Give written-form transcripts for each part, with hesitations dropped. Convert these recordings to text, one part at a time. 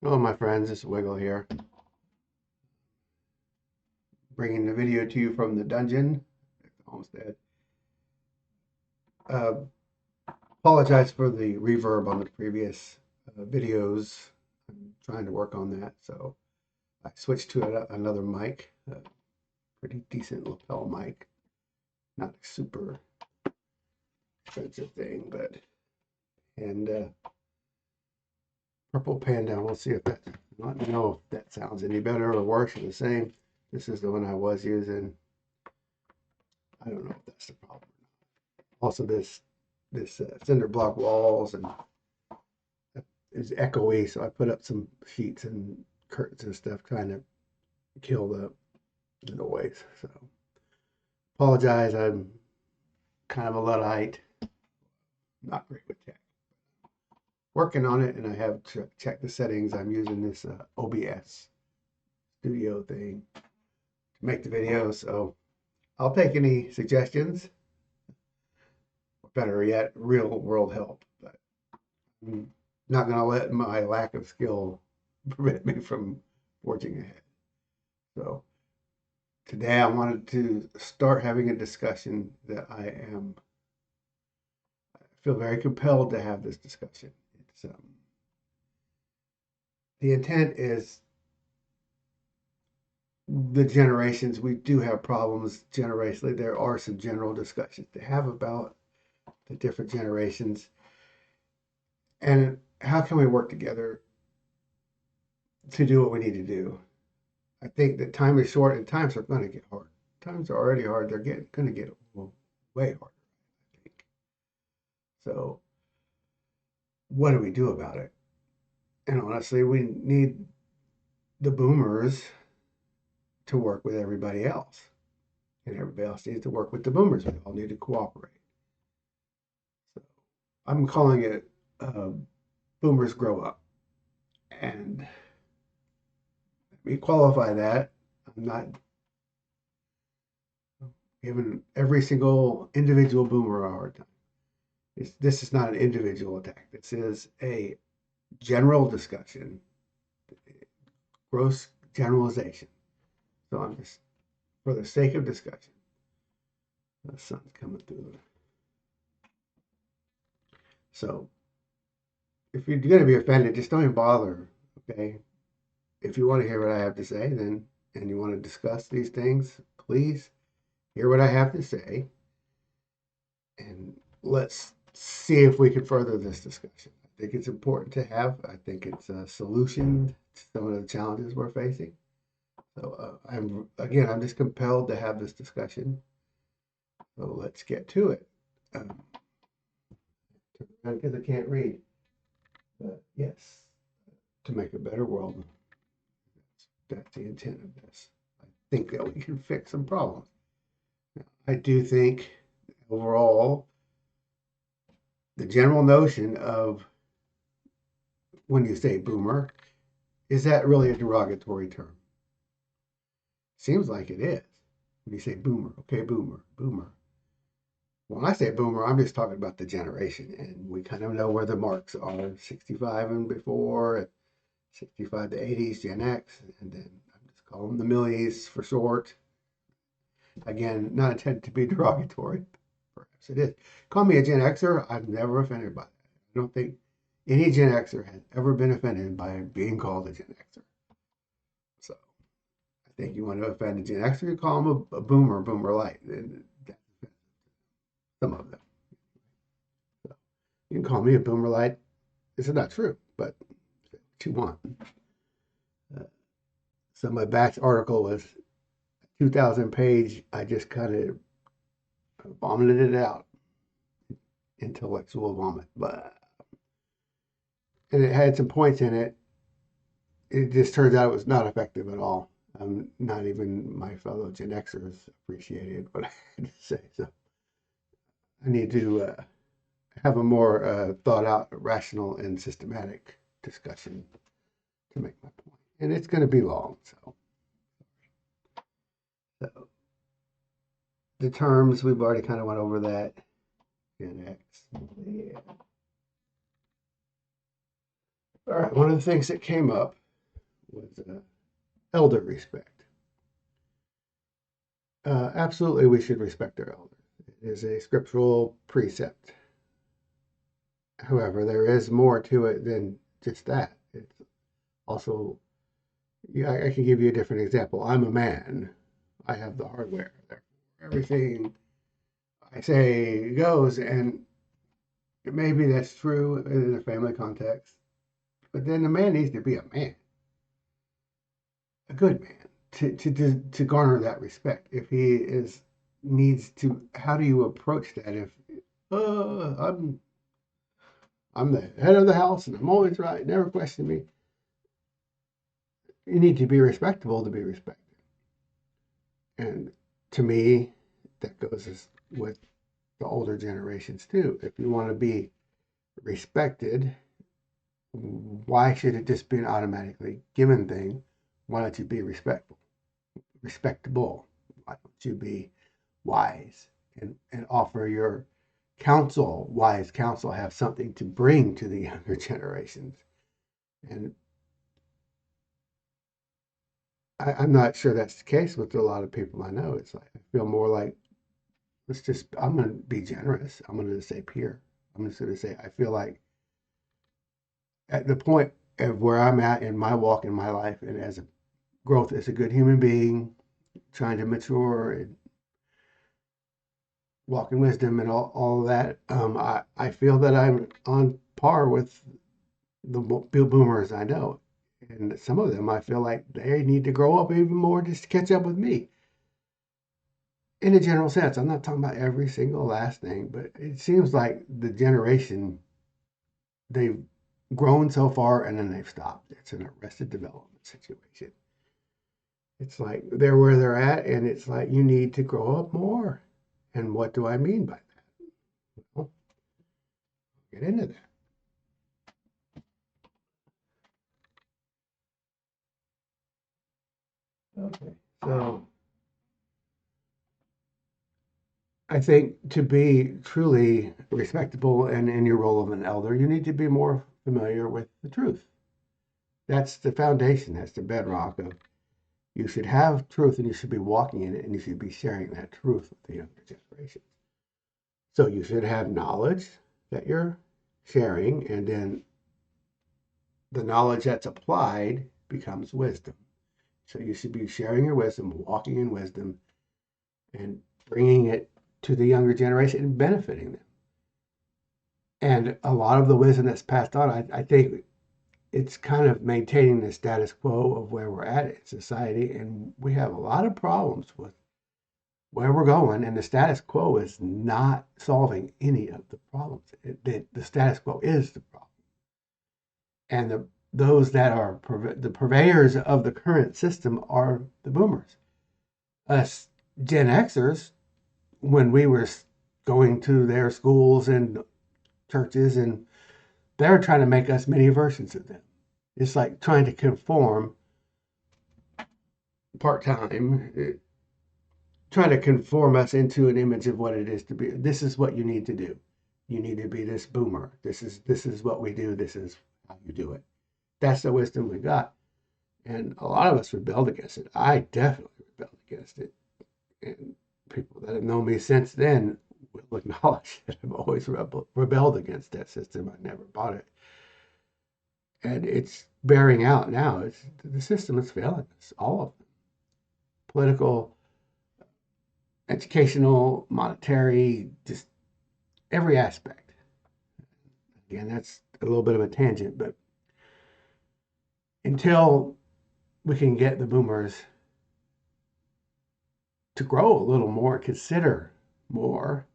Hello, my friends. It's Wiggle here, bringing the video to you from the dungeon, homestead. Uh, Apologize for the reverb on the previous videos. I'm trying to work on that, so I switched to another mic, a pretty decent lapel mic, not a super expensive thing, but and purple panda. We'll see if that. Let me know if that sounds any better or worse or the same. This is the one I was using. I don't know if that's the problem. Also, this cinder block walls and is echoey, so I put up some sheets and curtains and stuff trying to kill the noise. So apologize, I'm kind of a Luddite, not great with tech. Working on it, and I have checked the settings. I'm using this OBS studio thing to make the video, so I'll take any suggestions, or better yet, real world help. But I'm not going to let my lack of skill prevent me from forging ahead. So today I wanted to start having a discussion that I feel very compelled to have this discussion. It's the intent is the generations. We do have problems generationally. There are some general discussions to have about the different generations and how can we work together to do what we need to do. I think that time is short and times are going to get hard. Times are already hard. They're going to get way harder, I think. So what do we do about it? And honestly, we need the boomers to work with everybody else. And everybody else needs to work with the boomers. We all need to cooperate. So I'm calling it boomers grow up. And let me qualify that. I'm not giving every single individual boomer a hard time. This is not an individual attack. This is a general discussion, gross generalization. So I'm just, for the sake of discussion, the sun's coming through. So if you're going to be offended, just don't even bother. Okay. If you want to hear what I have to say, then, and you want to discuss these things, please hear what I have to say. And let's see if we can further this discussion. I think it's important to have. I think it's a solution to some of the challenges we're facing. So I'm just compelled to have this discussion. So let's get to it. Because I can't read. But yes, to make a better world. That's the intent of this. I think that we can fix some problems. Now, I do think overall, the general notion of when you say boomer, is that really a derogatory term? Seems like it is. When you say boomer, okay, boomer, boomer. When I say boomer, I'm just talking about the generation, and we kind of know where the marks are 65 and before, 65 to 80s, Gen X, and then I'm just calling them the millies for short. Again, not intended to be derogatory. Perhaps it is. Call me a Gen Xer. I'm never offended by that. I don't think any Gen Xer has ever been offended by being called a Gen Xer. So I think you want to offend a Gen Xer, you call them a boomer, boomer light. And some of them. So you can call me a boomer light. This is not true, but what you want. So my batch article was 2,000 page. I just kind of vomited it out. Intellectual vomit. But and it had some points in it. It just turns out it was not effective at all. Not even my fellow Gen Xers appreciated what I had to say. So I need to have a more thought out, rational, and systematic discussion to make my point. And it's going to be long. So the terms, we've already kind of went over that. Gen X. Yeah. All right, one of the things that came up was elder respect. Absolutely, we should respect our elders. It is a scriptural precept. However, there is more to it than just that. It's also, yeah, I can give you a different example. I'm a man. I have the hardware. Everything I say goes, and maybe that's true in a family context. But then a man needs to be a man, a good man, to garner that respect. If he is needs to, how do you approach that? If I'm the head of the house and I'm always right, never question me. You need to be respectable to be respected. And to me, that goes with the older generations too. If you want to be respected, why should it just be an automatically given thing? Why don't you be respectable? Why don't you be wise and offer your wise counsel, have something to bring to the younger generations? And I'm not sure that's the case with a lot of people I know. It's like, I feel more like, I'm going to be generous. I'm going to say peer. I'm just going to say, I feel like at the point of where I'm at in my walk in my life and as a growth as a good human being, trying to mature and walk in wisdom and all of that, I feel that I'm on par with the boomers I know. And some of them, I feel like they need to grow up even more just to catch up with me. In a general sense, I'm not talking about every single last thing, but it seems like the generation, they've grown so far and then they've stopped. It's an arrested development situation. It's like they're where they're at, and it's like you need to grow up more. And what do I mean by that? Well, get into that. Okay. So I think to be truly respectable and in your role of an elder, you need to be more familiar with the truth. That's the foundation, that's the bedrock of you should have truth and you should be walking in it and you should be sharing that truth with the younger generations. So you should have knowledge that you're sharing, and then the knowledge that's applied becomes wisdom. So you should be sharing your wisdom, walking in wisdom, and bringing it to the younger generation and benefiting them. And a lot of the wisdom that's passed on, I think it's kind of maintaining the status quo of where we're at in society. And we have a lot of problems with where we're going, and the status quo is not solving any of the problems. The status quo is the problem. And those that are the purveyors of the current system are the boomers. Us Gen Xers, when we were going to their schools and churches, and they're trying to make us mini versions of them. It's like trying to conform part time, trying to conform us into an image of what it is to be. This is what you need to do. You need to be this boomer. This is what we do. This is how you do it. That's the wisdom we got. And a lot of us rebelled against it. I definitely rebelled against it. And people that have known me since then will acknowledge that I've always rebelled against that system. I never bought it. And it's bearing out now. The system is failing us, all of them. Political, educational, monetary, just every aspect. Again, that's a little bit of a tangent, but until we can get the boomers to grow a little more, consider more,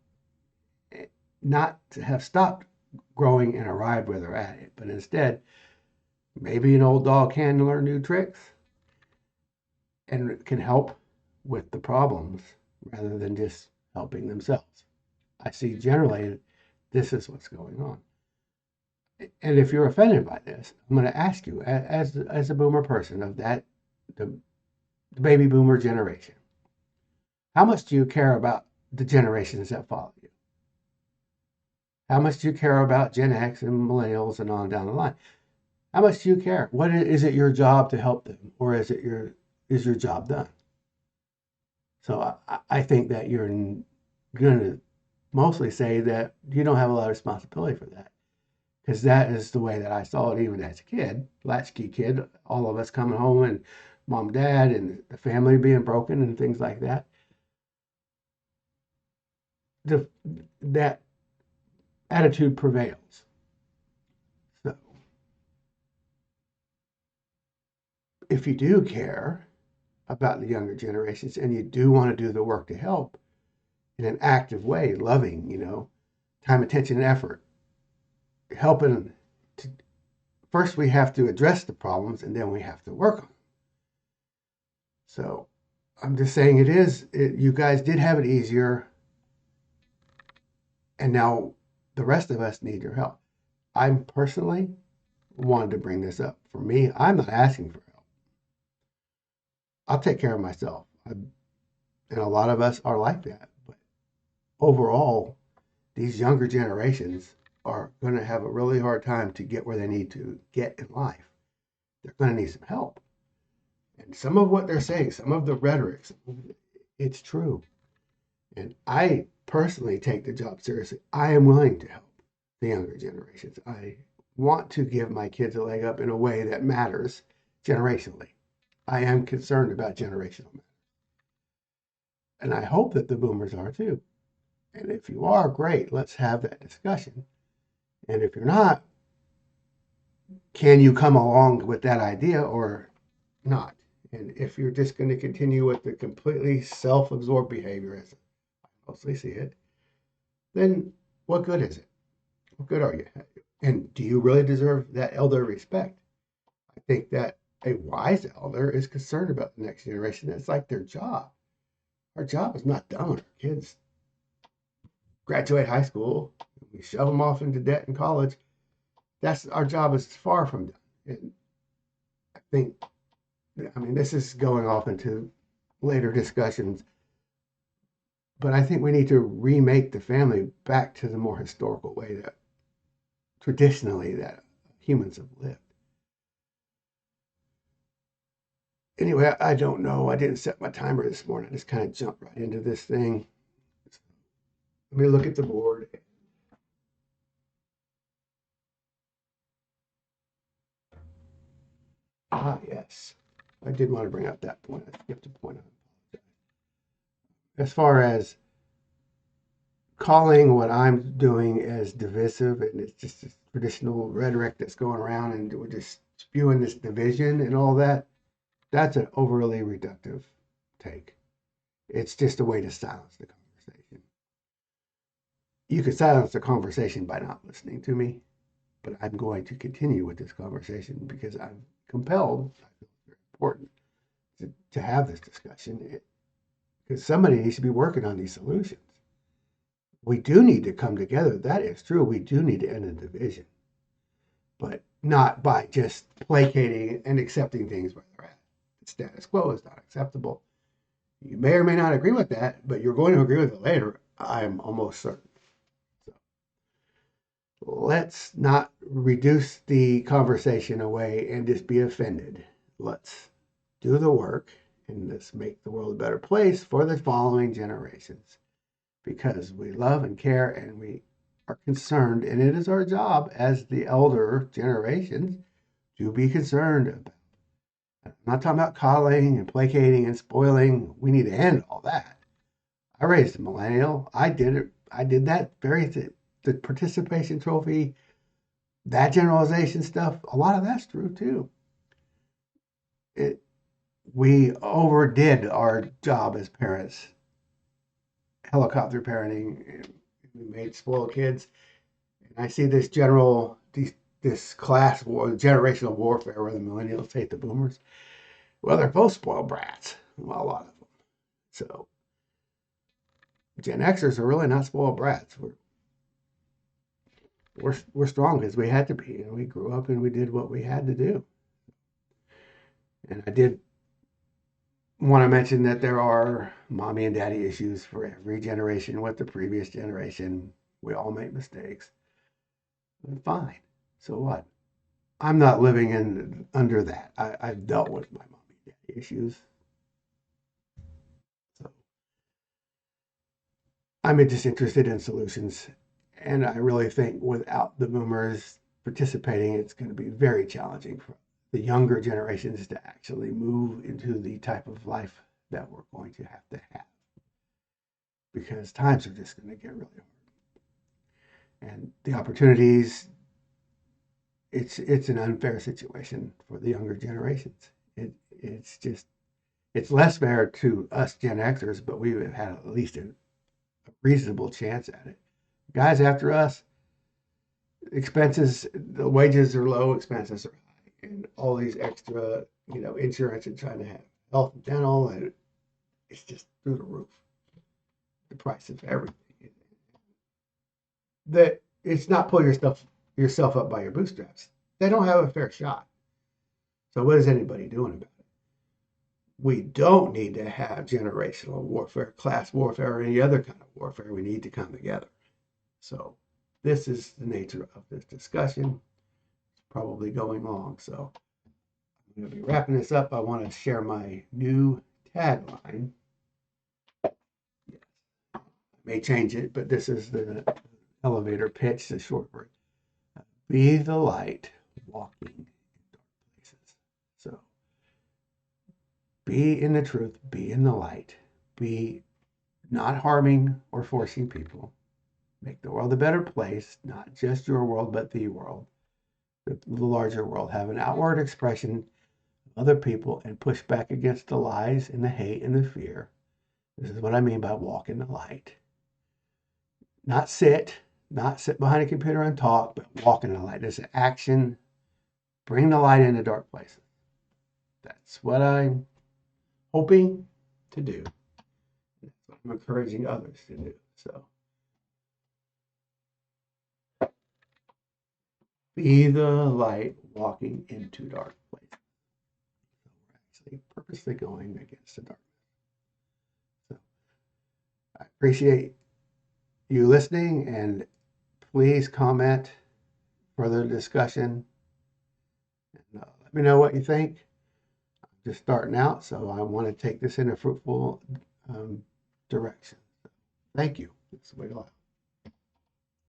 not to have stopped growing and arrived where they're at it, but instead, maybe an old dog can learn new tricks and can help with the problems rather than just helping themselves. I see generally this is what's going on. And if you're offended by this, I'm going to ask you, as a boomer person of the baby boomer generation, how much do you care about the generations that follow you? How much do you care about Gen X and millennials and on down the line? How much do you care? Is it your job to help them, or is your job done? So I think that you're going to mostly say that you don't have a lot of responsibility for that, because that is the way that I saw it even as a kid, latchkey kid, all of us coming home and mom, dad, and the family being broken and things like that. The, that attitude prevails. So if you do care about the younger generations and you do want to do the work to help in an active way, loving, time, attention, and effort, helping to, first we have to address the problems and then we have to work on them. So I'm just saying you guys did have it easier, and now the rest of us need your help. I'm personally wanted to bring this up. For me, I'm not asking for help. I'll take care of myself. And a lot of us are like that. But overall, these younger generations are going to have a really hard time to get where they need to get in life. They're going to need some help. And some of what they're saying, some of the rhetoric, it's true. And I personally take the job seriously. I am willing to help the younger generations. I want to give my kids a leg up in a way that matters generationally. I am concerned about generational matters. And I hope that the boomers are too. And if you are, great, let's have that discussion. And if you're not, can you come along with that idea or not? And if you're just going to continue with the completely self absorbed behavior, as I mostly see it, then what good is it? What good are you? And do you really deserve that elder respect? I think that a wise elder is concerned about the next generation. It's like their job. Our job is not done when our kids graduate high school. We shove them off into debt in college. That's our job is far from done. And I think, this is going off into later discussions, but I think we need to remake the family back to the more historical way that traditionally that humans have lived. Anyway, I don't know. I didn't set my timer this morning. I just kind of jumped right into this thing. Let me look at the board. Ah, yes. I did want to bring up that point. I skipped a point. As far as calling what I'm doing as divisive, and it's just this traditional rhetoric that's going around, and we're just spewing this division and all that, that's an overly reductive take. It's just a way to silence the conversation. You could silence the conversation by not listening to me, but I'm going to continue with this conversation because I'm compelled. I feel it's very important to have this discussion because somebody needs to be working on these solutions. We do need to come together. That is true. We do need to end the division, but not by just placating and accepting things where they're at. The status quo is not acceptable. You may or may not agree with that, but you're going to agree with it later. I'm almost certain. So let's not reduce the conversation away and just be offended. Let's do the work and let's make the world a better place for the following generations because we love and care and we are concerned, and it is our job as the elder generations to be concerned about. I'm not talking about coddling and placating and spoiling. We need to end all that. I raised a millennial. I did it. I did that the participation trophy, that generalization stuff. A lot of that's true too. It we overdid our job as parents. Helicopter parenting. We made spoiled kids. And I see this class war, generational warfare where the millennials hate the boomers. Well, they're both spoiled brats. Well, a lot of them. So Gen Xers are really not spoiled brats. We're strong because we had to be, and we grew up and we did what we had to do. And I did want to mention that there are mommy and daddy issues for every generation with the previous generation. We all make mistakes. Fine. So what? I'm not living under that. I've dealt with my mommy and daddy issues. So I'm just interested in solutions. And I really think without the boomers participating, it's going to be very challenging for the younger generations to actually move into the type of life that we're going to have because times are just going to get really hard. And the opportunities, it's an unfair situation for the younger generations. It's less fair to us Gen Xers, but we have had at least a reasonable chance at it. Guys after us, expenses, the wages are low, expenses are high, and all these extra, insurance and trying to have health and dental, and it's just through the roof. The price of everything. That it's not pull yourself up by your bootstraps. They don't have a fair shot. So what is anybody doing about it? We don't need to have generational warfare, class warfare, or any other kind of warfare. We need to come together. So this is the nature of this discussion. It's probably going long. So I'm going to be wrapping this up. I want to share my new tagline. Yes. I may change it, but this is the elevator pitch, the short word. Be the light walking in dark places. So be in the truth, be in the light, be not harming or forcing people. Make the world a better place, not just your world, but the world, the larger world. Have an outward expression of other people and push back against the lies and the hate and the fear. This is what I mean by walk in the light. Not sit behind a computer and talk, but walk in the light. There's an action. Bring the light into dark places. That's what I'm hoping to do. That's what I'm encouraging others to do. So be the light walking into dark places. So we're actually purposely going against the darkness. So I appreciate you listening, and please comment, further discussion, and let me know what you think. I'm just starting out, so I want to take this in a fruitful direction. So thank you. That's the way to